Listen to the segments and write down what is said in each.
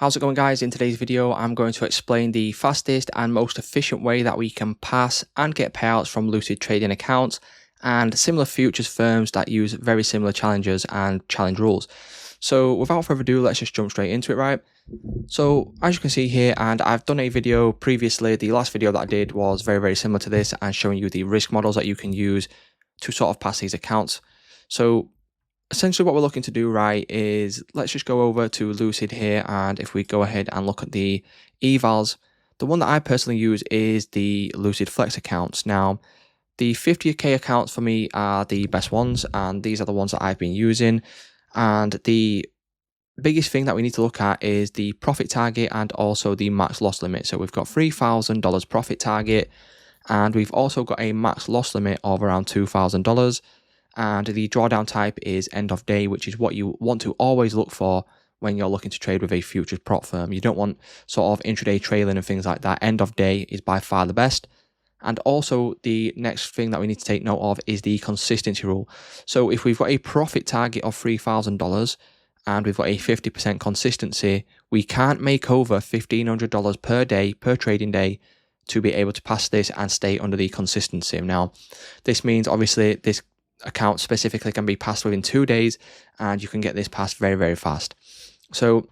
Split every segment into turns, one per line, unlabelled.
How's it going, guys? In today's video, I'm going to explain the fastest and most efficient way that we can pass and get payouts from Lucid trading accounts and similar futures firms that use very similar challenges and challenge rules. So without further ado, let's just jump straight into it, right? So as you can see here, and I've done a video previously, the last video that I did was very similar to this and showing you the risk models that you can use to sort of pass these accounts. So essentially what we're looking to do, right, is let's just go over to Lucid here, and if we go ahead and look at the evals, the one that I personally use is the Lucid Flex accounts. Now, the 50k accounts for me are the best ones, and these are the ones that I've been using. And the biggest thing that we need to look at is the profit target and also the max loss limit. So we've got $3,000 profit target, and we've also got a max loss limit of around $2,000. And the drawdown type is end of day, which is what you want to always look for when you're looking to trade with a futures prop firm. You don't want sort of intraday trailing and things like that. End of day is by far the best. And also the next thing that we need to take note of is the consistency rule. So if we've got a profit target of $3,000 and we've got a 50% consistency, we can't make over $1,500 per day, per trading day, to be able to pass this and stay under the consistency. Now, this means obviously this account specifically can be passed within 2 days, and you can get this passed very fast. So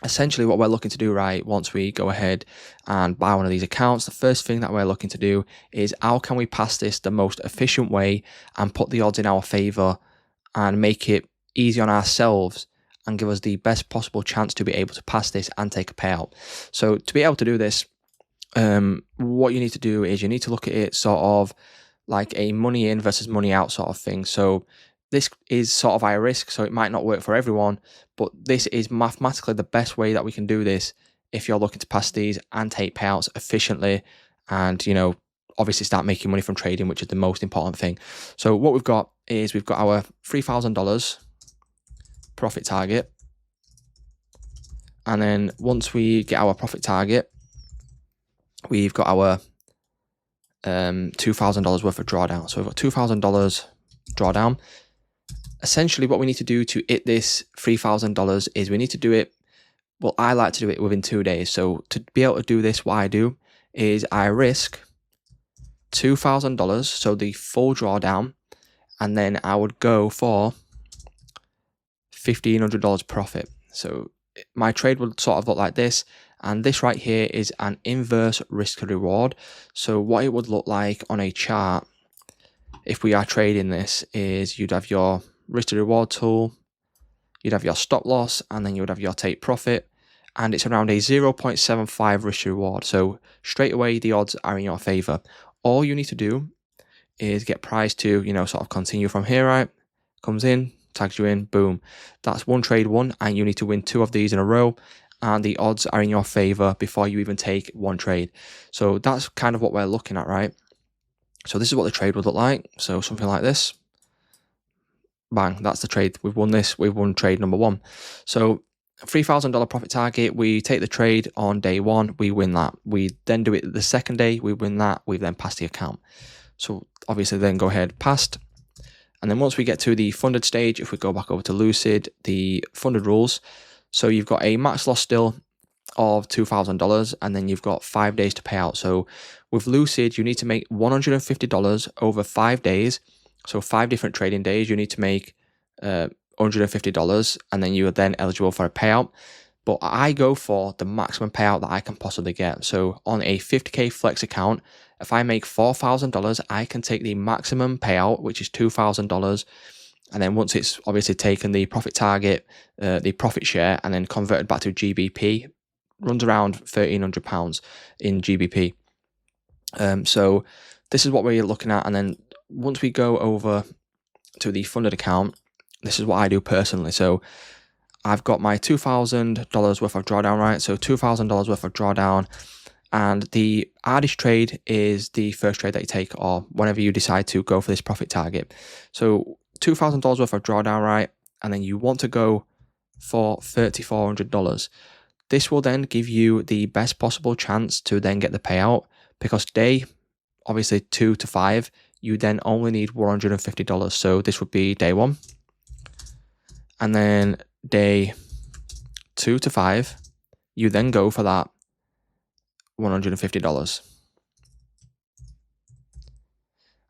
essentially what we're looking to do, right, once we go ahead and buy one of these accounts, the first thing that we're looking to do is how can we pass this the most efficient way and put the odds in our favor and make it easy on ourselves and give us the best possible chance to be able to pass this and take a payout. So to be able to do this, what you need to do is you need to look at it sort of like a money in versus money out sort of thing. So this is sort of high risk, so it might not work for everyone, but this is mathematically the best way that we can do this if you're looking to pass these and take payouts efficiently and, you know, obviously start making money from trading, which is the most important thing. So what we've got is we've got our $3,000 profit target, and then once we get our profit target, we've got our $2,000 worth of drawdown. So we've got $2,000 drawdown. Essentially what we need to do to hit this $3,000 is we need to do it, well, I like to do it within 2 days. So to be able to do this, what I do is I risk $2,000, so the full drawdown, and then I would go for $1,500 profit. So my trade would sort of look like this. And this right here is an inverse risk to reward. So what it would look like on a chart, if we are trading this, is you'd have your risk to reward tool, you'd have your stop loss, and then you would have your take profit. And it's around a 0.75 risk to reward. So straight away, the odds are in your favor. All you need to do is get price to, you know, sort of continue from here, right? Comes in, tags you in, boom. That's one trade won, and you need to win 2 of these in a row, and the odds are in your favor before you even take one trade. So that's kind of what we're looking at, right? So this is what the trade would look like. So something like this. Bang, that's the trade. We've won this. We've won trade number 1. So $3,000 profit target. We take the trade on day 1. We win that. We then do it the second day. We win that. We then pass the account. So obviously then go ahead, passed. And then once we get to the funded stage, if we go back over to Lucid, the funded rules. So you've got a max loss still of $2,000, and then you've got 5 days to pay out. So with Lucid, you need to make $150 over 5 days. So 5 different trading days, you need to make $150, and then you are then eligible for a payout. But I go for the maximum payout that I can possibly get. So on a 50k flex account, if I make $4,000, I can take the maximum payout, which is $2,000. And then once it's obviously taken the profit target, the profit share, and then converted back to GBP, runs around £1,300 in GBP. So this is what we're looking at. And then once we go over to the funded account, this is what I do personally. So I've got my $2,000 worth of drawdown, right? So $2,000 worth of drawdown. And the hardest trade is the first trade that you take, or whenever you decide to go for this profit target. So $2,000 worth of drawdown, right? And then you want to go for $3,400. This will then give you the best possible chance to then get the payout, because day, obviously 2 to 5, you then only need $150. So this would be day 1. And then day 2 to 5, you then go for that $150.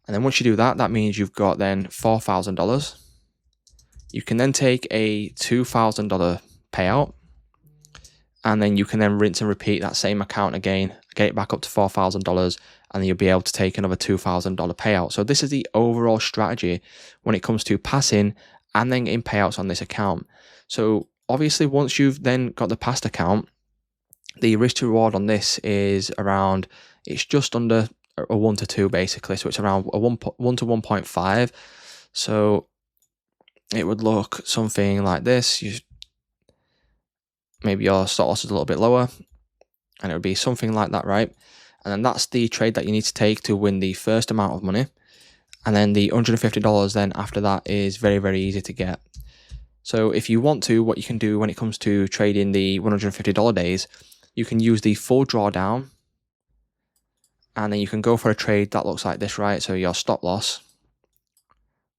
And then once you do that, that means you've got then $4,000. You can then take a $2,000 payout, and then you can then rinse and repeat that same account again, get it back up to $4,000, and then you'll be able to take another $2,000 payout. So this is the overall strategy when it comes to passing and then getting payouts on this account. So obviously, once you've then got the past account, the risk to reward on this is around, it's just under a 1 to 2 basically. So it's around a 1 to 1.5. So it would look something like this. Maybe your stop loss is a little bit lower, and it would be something like that, right? And then that's the trade that you need to take to win the first amount of money. And then the $150 then after that is very, very easy to get. So if you want to, what you can do when it comes to trading the $150 days, you can use the full drawdown, and then you can go for a trade that looks like this, right? So your stop loss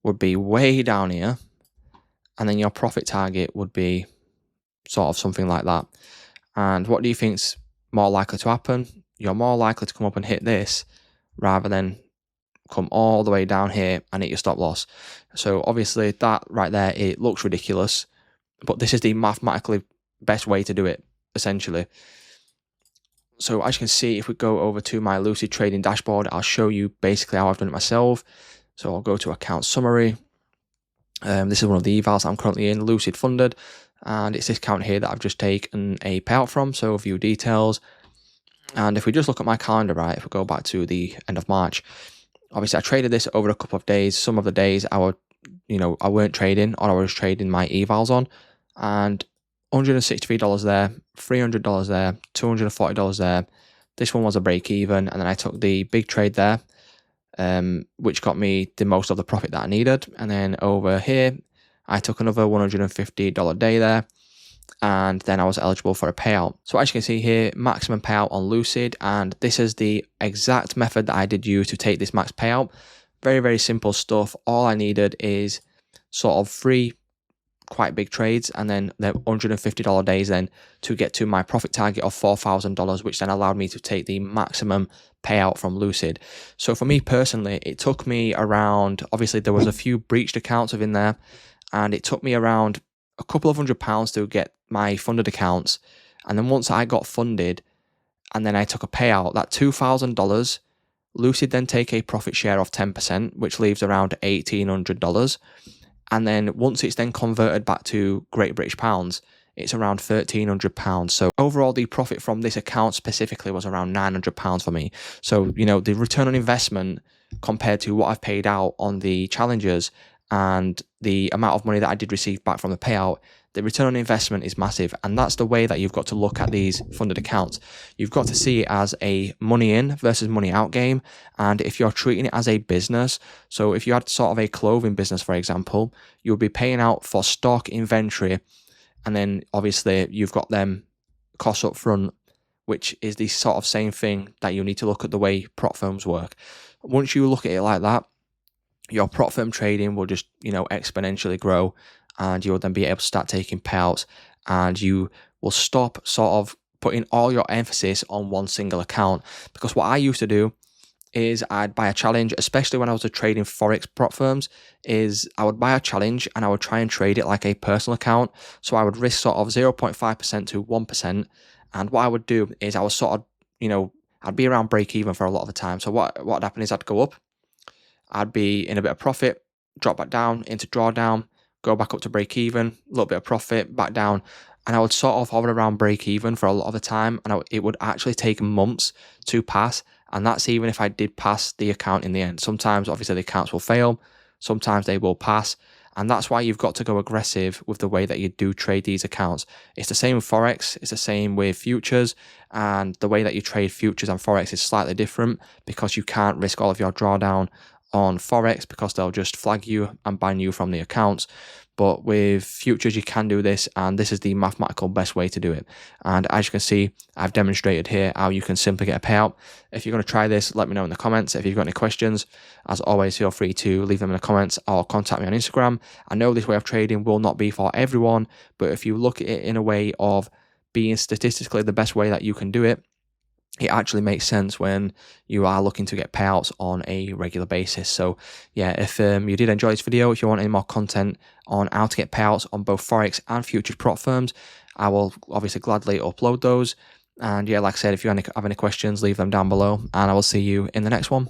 would be way down here, and then your profit target would be sort of something like that. And what do you think's more likely to happen? You're more likely to come up and hit this rather than come all the way down here and hit your stop loss. So obviously that right there, it looks ridiculous, but this is the mathematically best way to do it, essentially. So as you can see, if we go over to my Lucid trading dashboard, I'll show you basically how I've done it myself. So I'll go to account summary. This is one of the evals I'm currently in, Lucid funded, and it's this account here that I've just taken a payout from. So view details. And if we just look at my calendar, right, if we go back to the end of March, obviously I traded this over a couple of days. Some of the days I weren't trading, or I was trading my evals on, and $163 there, $300 there, $240 there. This one was a break even, and then I took the big trade there, which got me the most of the profit that I needed. And then over here, I took another $150 day there, and then I was eligible for a payout. So as you can see here, maximum payout on Lucid, and this is the exact method that I did use to take this max payout. Very, very simple stuff. All I needed is sort of 3 quite big trades, and then the $150 days then to get to my profit target of $4,000, which then allowed me to take the maximum payout from Lucid. So for me personally, it took me around, obviously there was a few breached accounts within there, and it took me around a couple of £100 to get my funded accounts. And then once I got funded and then I took a payout, that $2,000, Lucid then take a profit share of 10%, which leaves around $1,800. And then once it's then converted back to Great British Pounds, it's around £1,300. So overall, the profit from this account specifically was around £900 for me. So, you know, the return on investment compared to what I've paid out on the challenges and the amount of money that I did receive back from the payout, the return on investment is massive. And that's the way that you've got to look at these funded accounts. You've got to see it as a money in versus money out game. And if you're treating it as a business, so if you had sort of a clothing business, for example, you'll be paying out for stock, inventory, and then obviously you've got them costs up front, which is the sort of same thing that you need to look at the way prop firms work. Once you look at it like that, your prop firm trading will just, you know, exponentially grow, and you'll then be able to start taking payouts, and you will stop sort of putting all your emphasis on one single account. Because what I used to do is I'd buy a challenge, especially when I was trading Forex prop firms, is I would buy a challenge and I would try and trade it like a personal account. So I would risk sort of 0.5% to 1%. And what I would do is I was sort of, you know, I'd be around break even for a lot of the time. So what would happen is I'd go up, I'd be in a bit of profit, drop back down into drawdown, go back up to break even, a little bit of profit, back down. And I would sort of hover around break even for a lot of the time. And it would actually take months to pass. And that's even if I did pass the account in the end. Sometimes, obviously, the accounts will fail. Sometimes they will pass. And that's why you've got to go aggressive with the way that you do trade these accounts. It's the same with Forex. It's the same with futures. And the way that you trade futures and Forex is slightly different, because you can't risk all of your drawdown on Forex because they'll just flag you and ban you from the accounts. But with futures, you can do this, and this is the mathematical best way to do it. And as you can see, I've demonstrated here how you can simply get a payout. If you're going to try this, let me know in the comments. If you've got any questions, as always, feel free to leave them in the comments or contact me on Instagram. I know this way of trading will not be for everyone, but if you look at it in a way of being statistically the best way that you can do it, it actually makes sense when you are looking to get payouts on a regular basis. So yeah, if you did enjoy this video, if you want any more content on how to get payouts on both Forex and futures prop firms, I will obviously gladly upload those. And yeah, like I said, if you have any questions, leave them down below, and I will see you in the next one.